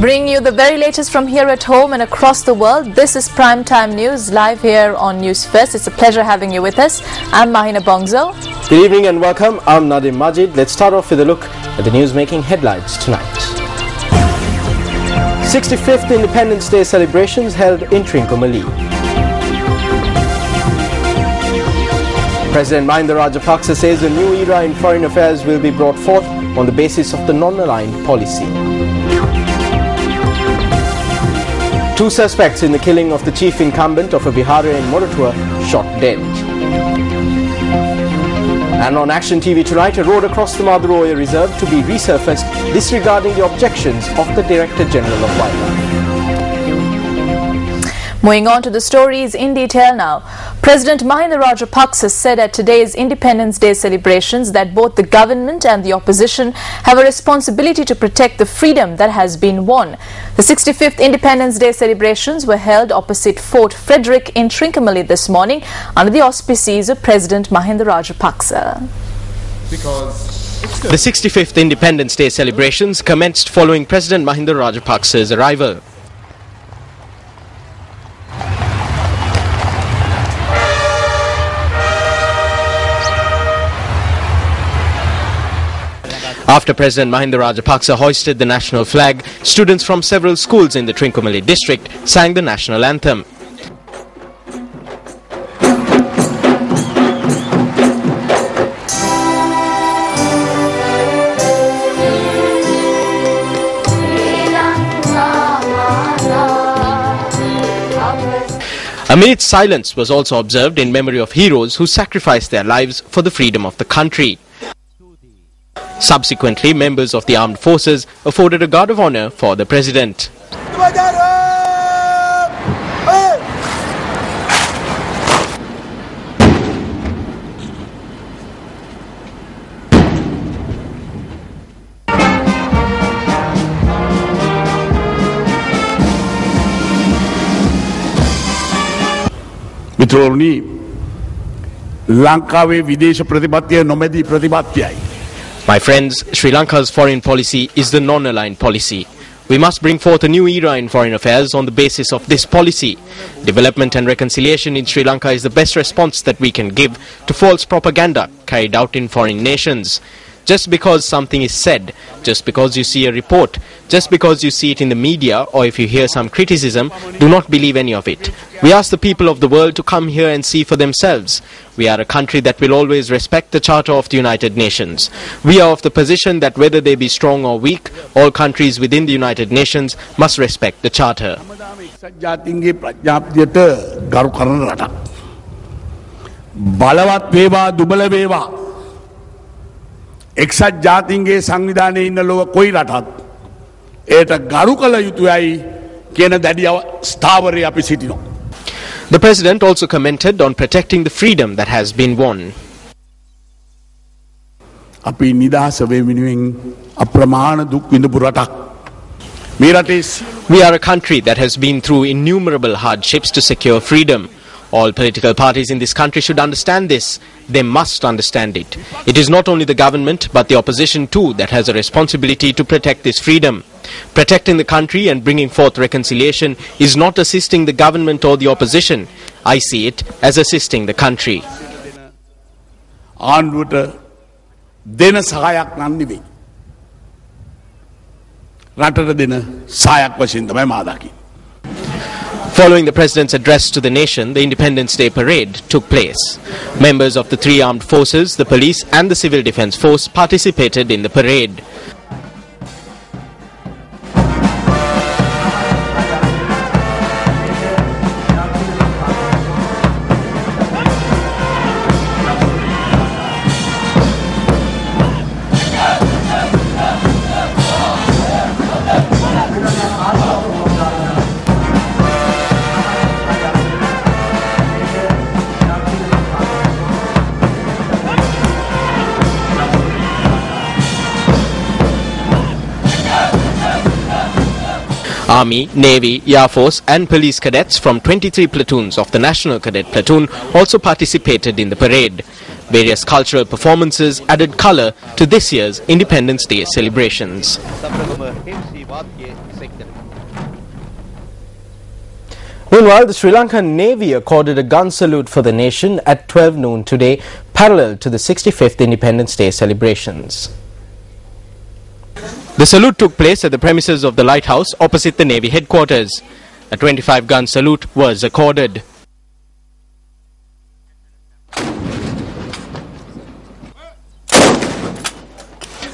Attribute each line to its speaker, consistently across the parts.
Speaker 1: Bringing you the very latest from here at home and across the world. This is Primetime News live here on News First. It's a pleasure having you with us. I'm Mahina Bongzo.
Speaker 2: Good evening and welcome. I'm Nadim Majid. Let's start off with a look at the news-making headlines tonight. 65th Independence Day celebrations held in Trincomalee. President Mahinda Rajapaksa says a new era in foreign affairs will be brought forth on the basis of the non-aligned policy. Two suspects in the killing of the chief incumbent of a Bihari in Moratua shot dead. And on Action TV tonight, a road across the Maduroya Reserve to be resurfaced, disregarding the objections of the Director General of Wildlife.
Speaker 1: Moving on to the stories in detail now. President Mahinda Rajapaksa said at today's Independence Day celebrations that both the government and the opposition have a responsibility to protect the freedom that has been won. The 65th Independence Day celebrations were held opposite Fort Frederick in Trincomalee this morning under the auspices of President Mahinda Rajapaksa.
Speaker 2: The 65th Independence Day celebrations commenced following President Mahinda Rajapaksa's arrival. After President Mahinda Rajapaksa hoisted the national flag, students from several schools in the Trincomalee district sang the national anthem. A minute's silence was also observed in memory of heroes who sacrificed their lives for the freedom of the country. Subsequently, members of the armed forces afforded a guard of honor for the president.
Speaker 3: මිත්‍රවරුනි ලංකාවේ විදේශ ප්‍රතිපත්තිය නොමැති ප්‍රතිපත්තියයි.
Speaker 2: My friends, Sri Lanka's foreign policy is the non-aligned policy. We must bring forth a new era in foreign affairs on the basis of this policy. Development and reconciliation in Sri Lanka is the best response that we can give to false propaganda carried out in foreign nations. Just because something is said, just because you see a report, just because you see it in the media, or if you hear some criticism, do not believe any of it. We ask the people of the world to come here and see for themselves. We are a country that will always respect the Charter of the United Nations. We are of the position that whether they be strong or weak, all countries within the United Nations must respect the Charter.
Speaker 3: එක්සත් ජාතීන්ගේ සංවිධානයේ ඉන්න ලෝක කොයි රටක් ඒට ගරු කළ යුතුයයි කියන දැඩි ස්ථාවරය අපි සිටිනවා.
Speaker 2: The president also commented on protecting the freedom that has been won.
Speaker 3: අපි නිදහස වෙනුවෙන් අප්‍රමාණ දුක් විඳපු රටක්. මේ රටේ
Speaker 2: We are a country that has been through innumerable hardships to secure freedom. All political parties in this country should understand this. They must understand it. It is not only the government but the opposition too that has a responsibility to protect this freedom. Protecting the country and bringing forth reconciliation is not assisting the government or the opposition. I see it as assisting the country.
Speaker 3: ආණ්ඩුවට දෙන සහායක් නම් නෙවෙයි. රටට දෙන සහායක් වශයෙන් තමයි මා දකින්නේ.
Speaker 2: Following the President's address to the nation, the Independence Day parade took place. Members of the three armed forces, the police and the civil defense force participated in the parade. Army, Navy, Air Force and police cadets from 23 platoons of the National Cadet Platoon also participated in the parade. Various cultural performances added colour to this year's Independence Day celebrations. Meanwhile, the Sri Lankan Navy accorded a gun salute for the nation at 12 noon today, parallel to the 65th Independence Day celebrations. The salute took place at the premises of the lighthouse opposite the Navy headquarters. A 25-gun salute was accorded.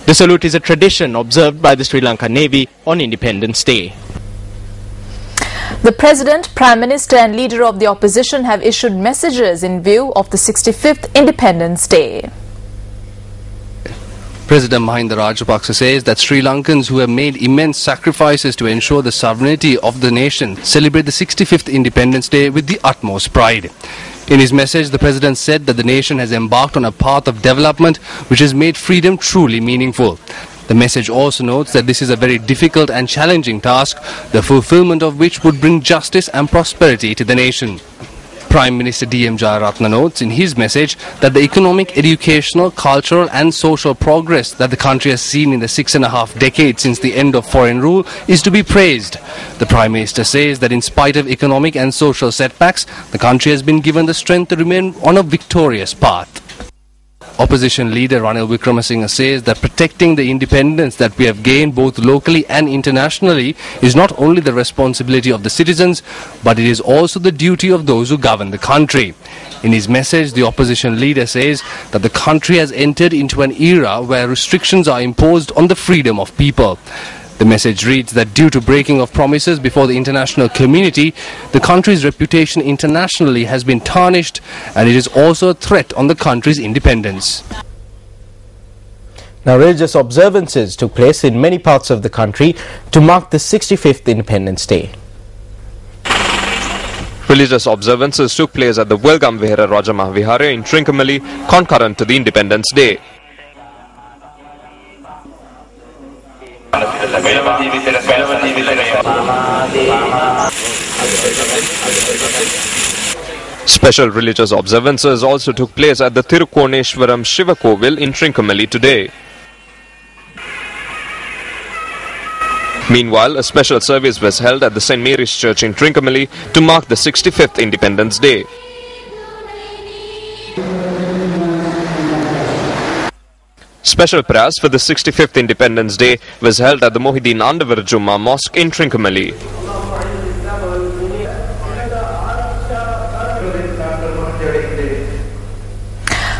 Speaker 2: The salute is a tradition observed by the Sri Lankan Navy on Independence Day.
Speaker 1: The President, Prime Minister and Leader of the Opposition have issued messages in view of the 65th Independence Day.
Speaker 4: President Mahinda Rajapaksa says that Sri Lankans who have made immense sacrifices to ensure the sovereignty of the nation celebrate the 65th Independence Day with the utmost pride. In his message, the President said that the nation has embarked on a path of development which has made freedom truly meaningful. The message also notes that this is a very difficult and challenging task, the fulfillment of which would bring justice and prosperity to the nation. Prime Minister D.M. Jayaratna notes in his message that the economic, educational, cultural and social progress that the country has seen in the 6.5 decades since the end of foreign rule is to be praised. The Prime Minister says that in spite of economic and social setbacks, the country has been given the strength to remain on a victorious path. Opposition leader Ranil Wickremesinghe says that protecting the independence that we have gained both locally and internationally is not only the responsibility of the citizens, but it is also the duty of those who govern the country. In his message, the opposition leader says that the country has entered into an era where restrictions are imposed on the freedom of people. The message reads that due to breaking of promises before the international community, the country's reputation internationally has been tarnished and it is also a threat on the country's independence.
Speaker 2: Now, religious observances took place in many parts of the country to mark the 65th Independence Day.
Speaker 5: Religious observances took place at the Welgam Vihara Raja Mahavihara in Trincomalee concurrent to the Independence Day. Special religious observances also took place at the Thirukoneshwaram Shiva Kovil in Trincomalee today. Meanwhile, a special service was held at the St. Mary's Church in Trincomalee to mark the 65th Independence Day. Special prayers for the 65th Independence Day was held at the Mohideen Andawar Jumma Mosque in Trincomalee.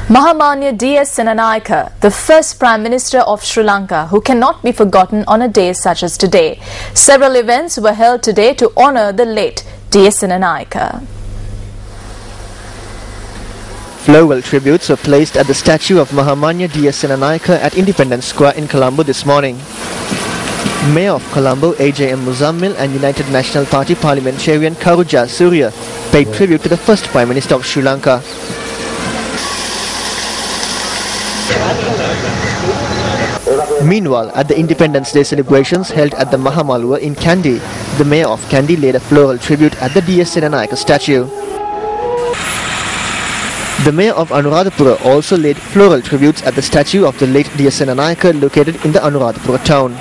Speaker 1: Mahamanya D.S. Senanayake, the first Prime Minister of Sri Lanka, who cannot be forgotten on a day such as today. Several events were held today to honour the late D.S. Senanayake.
Speaker 6: Floral tributes were placed at the statue of Mahamanya D.S. Senanayake at Independence Square in Colombo this morning. Mayor of Colombo A.J.M. Muzammil and United National Party parliamentarian Karuja Surya paid tribute to the first Prime Minister of Sri Lanka. Meanwhile, at the Independence Day celebrations held at the Mahamalwa in Kandy, the Mayor of Kandy laid a floral tribute at the D.S. Senanayake statue. The Mayor of Anuradhapura also laid floral tributes at the statue of the late D.S. Senanayake located in the Anuradhapura town.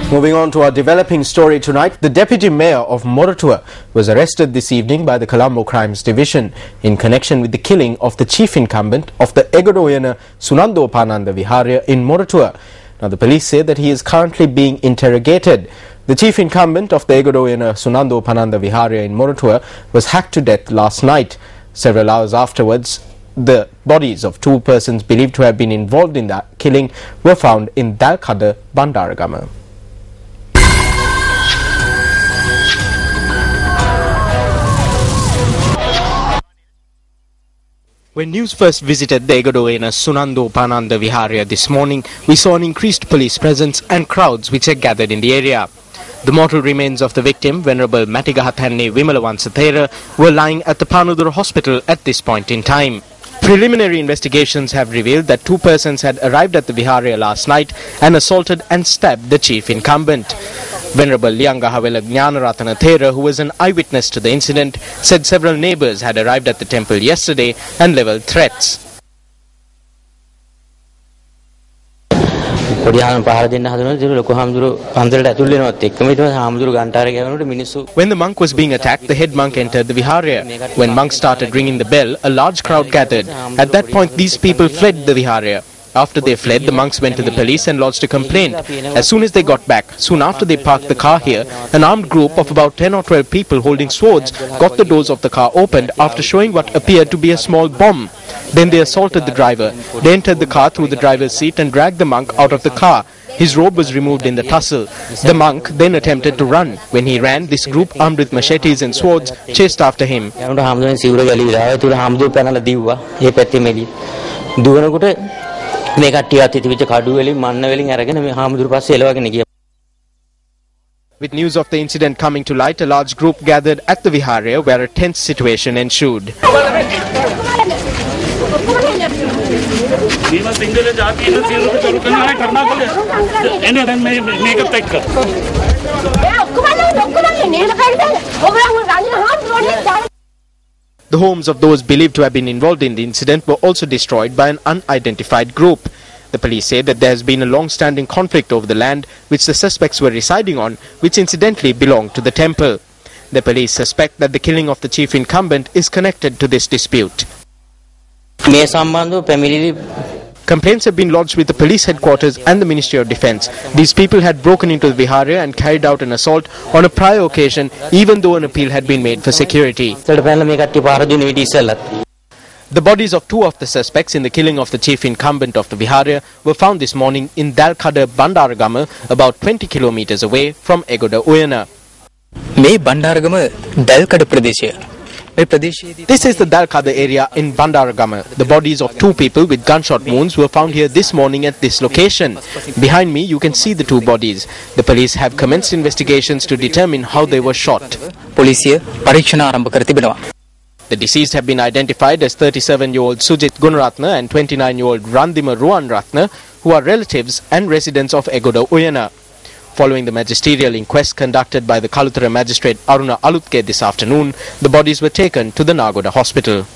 Speaker 2: Moving on to our developing story tonight, the Deputy Mayor of Moratuwa was arrested this evening by the Colombo Crimes Division in connection with the killing of the chief incumbent of the Egodoyana Sunandopananda Viharya in Moratuwa. Now, the police say that he is currently being interrogated. The chief incumbent of the Egodoyana Sunandopananda Viharya in Moratuwa was hacked to death last night. Several hours afterwards, the bodies of two persons believed to have been involved in that killing were found in Dalkada, Bandaragama. When news first visited the Egodoyana Sunandopananda Viharya this morning, we saw an increased police presence and crowds which had gathered in the area. The mortal remains of the victim, Venerable Matigahathanne Wimalawansathera, were lying at the Panudura hospital at this point in time. Preliminary investigations have revealed that 2 persons had arrived at the Viharya last night and assaulted and stabbed the chief incumbent. Venerable Liangahawela Jnanaratana Thera, who was an eyewitness to the incident, said several neighbours had arrived at the temple yesterday and levelled threats.
Speaker 7: When the
Speaker 2: monk was being attacked, the head monk entered the Viharya. When monks started ringing the bell, a large crowd gathered. At that point, these people fled the Viharya. After they fled, the monks went to the police and lodged a complaint. As soon as they got back, soon after they parked the car here, an armed group of about 10 or 12 people holding swords got the doors of the car opened after showing what appeared to be a small bomb. Then they assaulted the driver. They entered the car through the driver's seat and dragged the monk out of the car. His robe was removed in the tussle. The monk then attempted to run. When he ran, this group armed with machetes and swords chased after him. With news of the incident coming to light, a large group gathered at the Viharya where a tense situation ensued. The homes of those believed to have been involved in the incident were also destroyed by an unidentified group. The police say that there has been a long-standing conflict over the land which the suspects were residing on, which incidentally belonged to the temple. The police suspect that the killing of the chief incumbent is connected to this dispute. Complaints have been lodged with the police headquarters and the Ministry of Defence. These people had broken into the Viharya and carried out an assault on a prior occasion, even though an appeal had been made for security. The bodies of 2 of the suspects in the killing of the chief incumbent of the Viharya were found this morning in Dalkada Bandaragama, about 20 kilometers away from Egoda Uyana. This is the Dalkada area in Bandaragama. The bodies of 2 people with gunshot wounds were found here this morning at this location. Behind me you can see the 2 bodies. The police have commenced investigations to determine how they were shot. The deceased have been identified as 37-year-old Sujit Gunaratna and 29-year-old Randima Ruan Ratna, who are relatives and residents of Egoda Uyana. Following the magisterial inquest conducted by the Kalutara magistrate Aruna Alutke this afternoon, the bodies were taken to the Nagoda hospital.